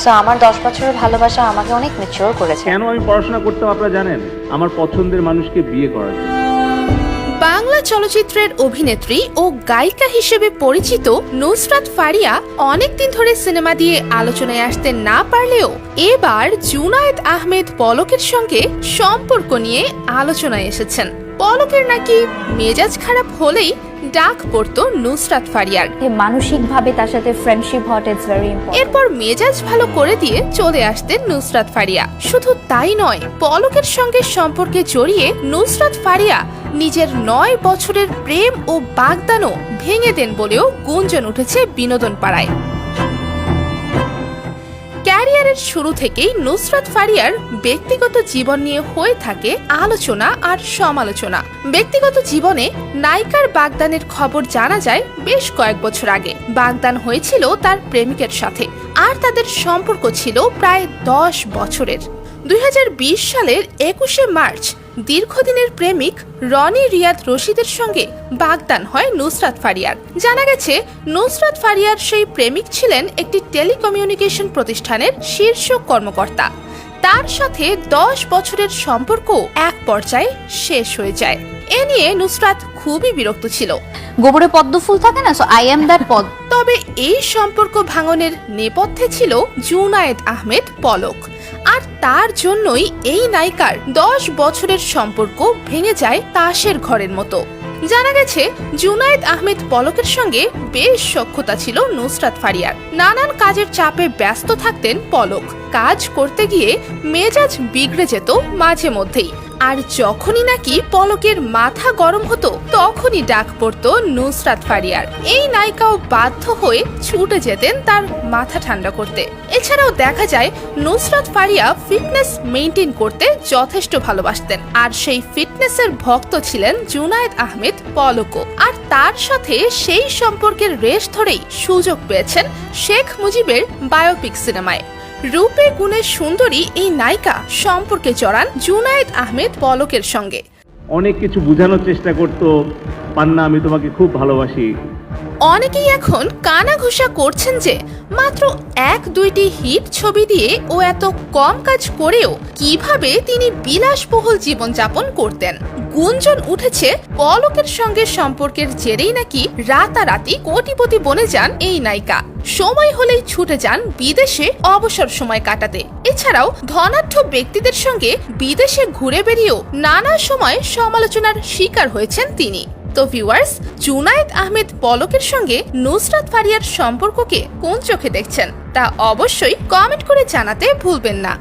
So আমার 10 বছরের ভালোবাসা আমাকে অনেক ম্যাচিওর করেছে। কেন আমি পড়াশোনা করতাম আপনারা জানেন? আমার পছন্দের মানুষকে বিয়ে করার জন্য। বাংলা চলচ্চিত্রের অভিনেত্রী ও গায়িকা হিসেবে পরিচিত নুসরাত ফারিয়া অনেকদিন ধরে সিনেমা দিয়ে আলোচনায় আসতে না পারলেও এবার জুনায়েদ আহমেদ পলকের সঙ্গে সম্পর্ক নিয়ে আলোচনায় এসেছেন। পলকের নাকি মেজাজ খারাপ হলেই ডাক পড়তো নুসরাত ফারিয়ার। মানসিকভাবে তার সাথে ফ্রেন্ডশিপ হওয়াটা ইটস ভেরি ইম্পর্টেন্ট। এরপর মেজাজ ভালো করে দিয়ে চলে আসতেন নুসরাত ফারিয়া। শুধু তাই নয়, পলকের সঙ্গে সম্পর্কে জড়িয়ে নুসরাত ফারিয়া নিজের 9 বছরের প্রেম ও বাগদানও ভেঙে দেন বলেও গুঞ্জন উঠেছে বিনোদন পাড়ায়। ক্যারিয়ারের শুরু থেকেই নুসরাত ফারিয়ার ব্যক্তিগত জীবন নিয়ে হয়ে থাকে আলোচনা আর সমালোচনা। ব্যক্তিগত জীবনে নায়িকার বাগদানের খবর জানা যায় বেশ কয়েক বছর আগে। বাগদান হয়েছিল তার প্রেমিকের সাথে, আর তাদের সম্পর্ক ছিল প্রায় 10 বছরের। 2020 সালের 21শে মার্চ দীর্ঘদিনের প্রেমিক রনি রিয়াদ রশিদের সঙ্গে বাগদান হয় নুসরাত ফারিয়ার। জানা গেছে, নুসরাত ফারিয়ার সেই প্রেমিক ছিলেন একটি টেলিকমিউনিকেশন প্রতিষ্ঠানের শীর্ষ কর্মকর্তা। তার সাথে 10 বছরের সম্পর্ক এক পর্যায়ে শেষ হয়ে যায়। এ নিয়ে নুসরাত খুবই বিরক্ত ছিল। গোবরে পদ্ম ফুল থাকে না, সো আই এম দ্যাট পদ্ম। তবে এই সম্পর্ক ভাঙনের নেপথ্যে ছিল জুনায়েদ আহমেদ পলক, আর তার জন্যই এই নায়িকার 10 বছরের সম্পর্ক ভেঙে যায় তাসের ঘরের মতো। জানা গেছে, জুনায়েদ আহমেদ পলকের সঙ্গে বেশ সখ্যতা ছিল নুসরাত ফারিয়ার। নানান কাজের চাপে ব্যস্ত থাকতেন পলক। কাজ করতে গিয়ে মেজাজ বিগড়ে যেত মাঝে মধ্যেই, আর যখনই নাকি পলকের মাথা গরম হতো তখনই ডাক পড়তো নুসরাত ফারিয়ার। এই নায়িকাও বাধ্য হয়ে ছুটে যেতেন তার মাথা ঠান্ডা করতে। এছাড়াও দেখা যায়, নুসরাত ফারিয়া ফিটনেস মেইনটেইন করতে যথেষ্ট ভালোবাসতেন, আর সেই ফিটনেসের ভক্ত ছিলেন জুনায়েদ আহমেদ পলকও। আর তার সাথে সেই সম্পর্কের রেশ ধরেই সুযোগ পেয়েছেন শেখ মুজিবের বায়োপিক সিনেমায়। রূপে গুণে সুন্দরী এই নায়িকা সম্পর্কে জড়ান জুনায়েদ আহমেদ পলকের সঙ্গে। অনেক কিছু বোঝানোর চেষ্টা করতো, পান্না আমি তোমাকে খুব ভালোবাসি। অনেকেই এখন কানাঘুষা করছেন যে মাত্র 1-2টি হিট ছবি দিয়ে ও এত কম কাজ করেও কিভাবে তিনি বিলাসবহুল জীবনযাপন করতেন। গুঞ্জন উঠেছে, পলকের সঙ্গে সম্পর্কের জেরেই নাকি রাতারাতি কোটিপতি বনে যান এই নায়িকা। সময় হলেই ছুটে যান বিদেশে অবসর সময় কাটাতে। এছাড়াও ধনাঢ্য ব্যক্তিদের সঙ্গে বিদেশে ঘুরে বেরিয়েও নানা সময় সমালোচনার শিকার হয়েছেন তিনি। তো ভিউয়ার্স, জুনায়েদ আহমেদ পলকের সঙ্গে নুসরাত ফারিয়ার সম্পর্ককে কোন চোখে দেখছেন তা অবশ্যই কমেন্ট করে জানাতে ভুলবেন না।